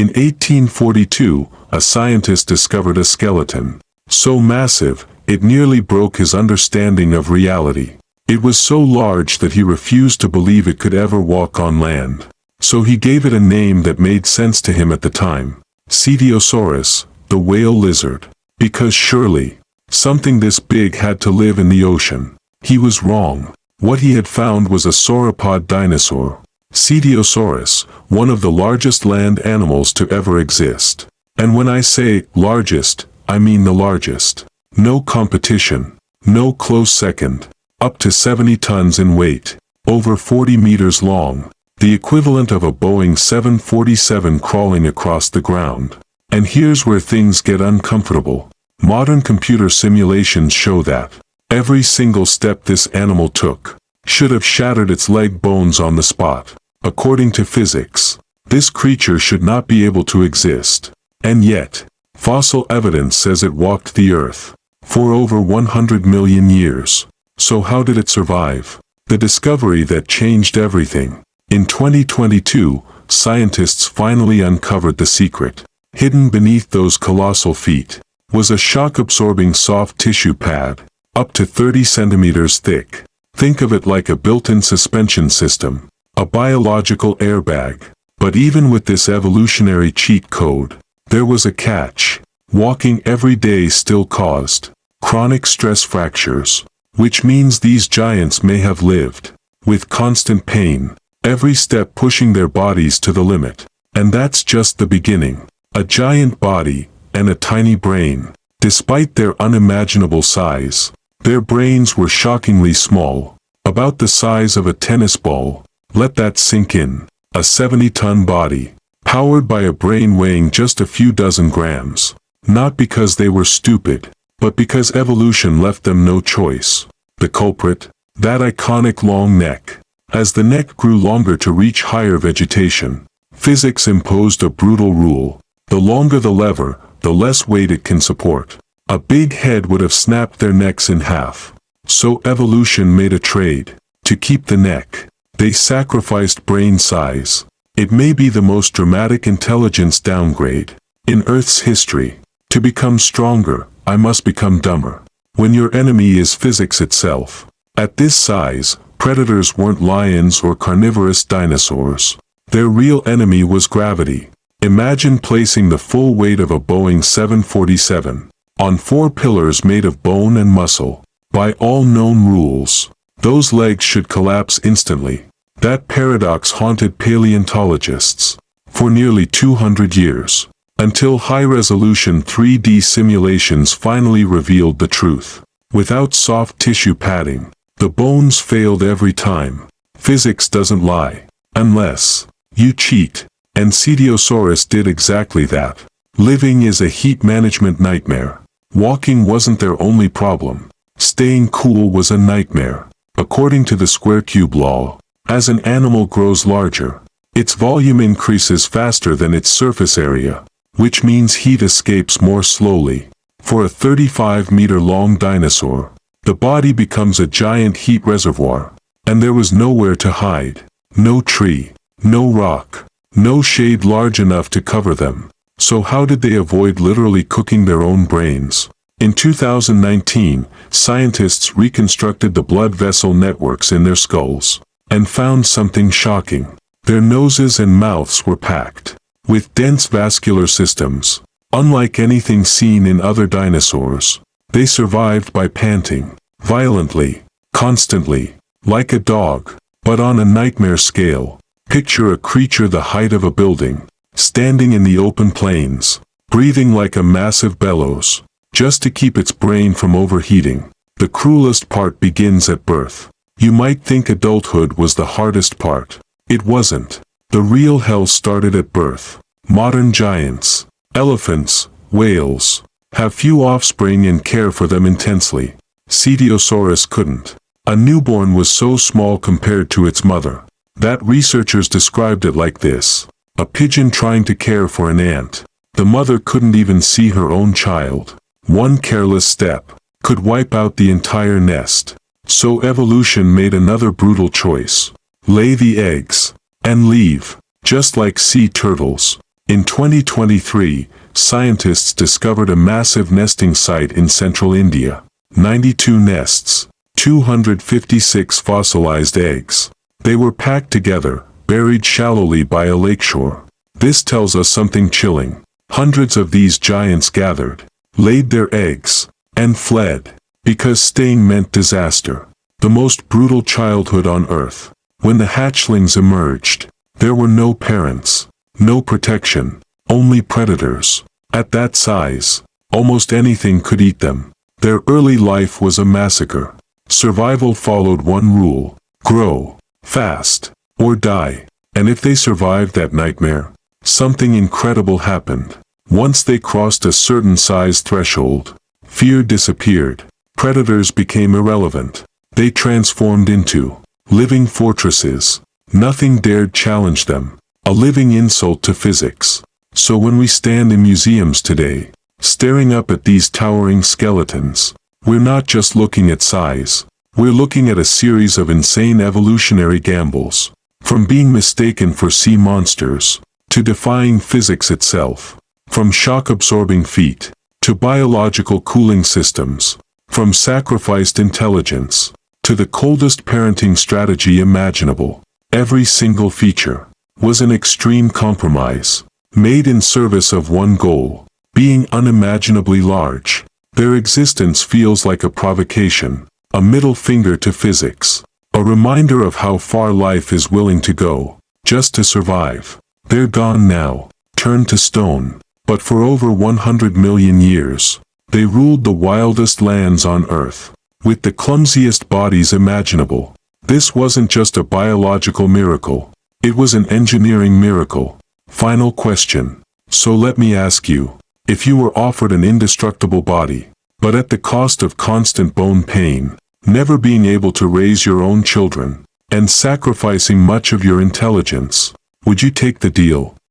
In 1842, a scientist discovered a skeleton, so massive, it nearly broke his understanding of reality. It was so large that he refused to believe it could ever walk on land. So he gave it a name that made sense to him at the time: Cetiosaurus, the whale lizard. Because surely, something this big had to live in the ocean. He was wrong. What he had found was a sauropod dinosaur. Cetiosaurus, one of the largest land animals to ever exist. And when I say largest, I mean the largest. No competition. No close second. Up to 70 tons in weight. Over 40 meters long. The equivalent of a Boeing 747 crawling across the ground. And here's where things get uncomfortable. Modern computer simulations show that every single step this animal took should have shattered its leg bones on the spot. According to physics, this creature should not be able to exist. And yet, fossil evidence says it walked the Earth for over 100 million years. So how did it survive? The discovery that changed everything. In 2022, scientists finally uncovered the secret. Hidden beneath those colossal feet was a shock-absorbing soft tissue pad, up to 30 centimeters thick. Think of it like a built-in suspension system, a biological airbag. But even with this evolutionary cheat code, there was a catch. Walking every day still caused chronic stress fractures, which means these giants may have lived with constant pain, every step pushing their bodies to the limit. And that's just the beginning. A giant body, and a tiny brain. Despite their unimaginable size, their brains were shockingly small, about the size of a tennis ball. Let that sink in. A 70-ton body, powered by a brain weighing just a few dozen grams. Not because they were stupid, but because evolution left them no choice. The culprit? That iconic long neck. As the neck grew longer to reach higher vegetation, physics imposed a brutal rule. The longer the lever, the less weight it can support. A big head would have snapped their necks in half. So evolution made a trade. To keep the neck, they sacrificed brain size. It may be the most dramatic intelligence downgrade in Earth's history. To become stronger, I must become dumber. When your enemy is physics itself. At this size, predators weren't lions or carnivorous dinosaurs. Their real enemy was gravity. Imagine placing the full weight of a Boeing 747 on 4 pillars made of bone and muscle. By all known rules, those legs should collapse instantly. That paradox haunted paleontologists for nearly 200 years, until high-resolution 3D simulations finally revealed the truth. Without soft tissue padding, the bones failed every time. Physics doesn't lie, unless you cheat. And Cetiosaurus did exactly that. Living is a heat management nightmare. Walking wasn't their only problem. Staying cool was a nightmare. According to the square cube law, as an animal grows larger, its volume increases faster than its surface area, which means heat escapes more slowly. For a 35-meter-long dinosaur, the body becomes a giant heat reservoir, and there was nowhere to hide. No tree, no rock. No shade large enough to cover them. So how did they avoid literally cooking their own brains? In 2019, scientists reconstructed the blood vessel networks in their skulls, and found something shocking. Their noses and mouths were packed with dense vascular systems. Unlike anything seen in other dinosaurs, they survived by panting, violently, constantly, like a dog, but on a nightmare scale. Picture a creature the height of a building, standing in the open plains, breathing like a massive bellows, just to keep its brain from overheating. The cruelest part begins at birth. You might think adulthood was the hardest part. It wasn't. The real hell started at birth. Modern giants, elephants, whales, have few offspring and care for them intensely. Cetiosaurus couldn't. A newborn was so small compared to its mother that researchers described it like this: a pigeon trying to care for an ant. The mother couldn't even see her own child. One careless step could wipe out the entire nest. So evolution made another brutal choice. Lay the eggs and leave. Just like sea turtles. In 2023, scientists discovered a massive nesting site in central India. 92 nests, 256 fossilized eggs. They were packed together, buried shallowly by a lakeshore. This tells us something chilling. Hundreds of these giants gathered, laid their eggs, and fled, because staying meant disaster. The most brutal childhood on Earth. When the hatchlings emerged, there were no parents, no protection, only predators. At that size, almost anything could eat them. Their early life was a massacre. Survival followed one rule: grow fast, or die. And if they survived that nightmare, something incredible happened. Once they crossed a certain size threshold, fear disappeared. Predators became irrelevant. They transformed into living fortresses. Nothing dared challenge them. A living insult to physics. So when we stand in museums today, staring up at these towering skeletons, we're not just looking at size. We're looking at a series of insane evolutionary gambles. From being mistaken for sea monsters, to defying physics itself. From shock-absorbing feet, to biological cooling systems. From sacrificed intelligence, to the coldest parenting strategy imaginable. Every single feature was an extreme compromise, made in service of one goal: being unimaginably large. Their existence feels like a provocation, a middle finger to physics, a reminder of how far life is willing to go, just to survive. They're gone now, turned to stone, but for over 100 million years, they ruled the wildest lands on Earth, with the clumsiest bodies imaginable. This wasn't just a biological miracle, it was an engineering miracle. Final question. So let me ask you, if you were offered an indestructible body, but at the cost of constant bone pain, never being able to raise your own children, and sacrificing much of your intelligence, would you take the deal?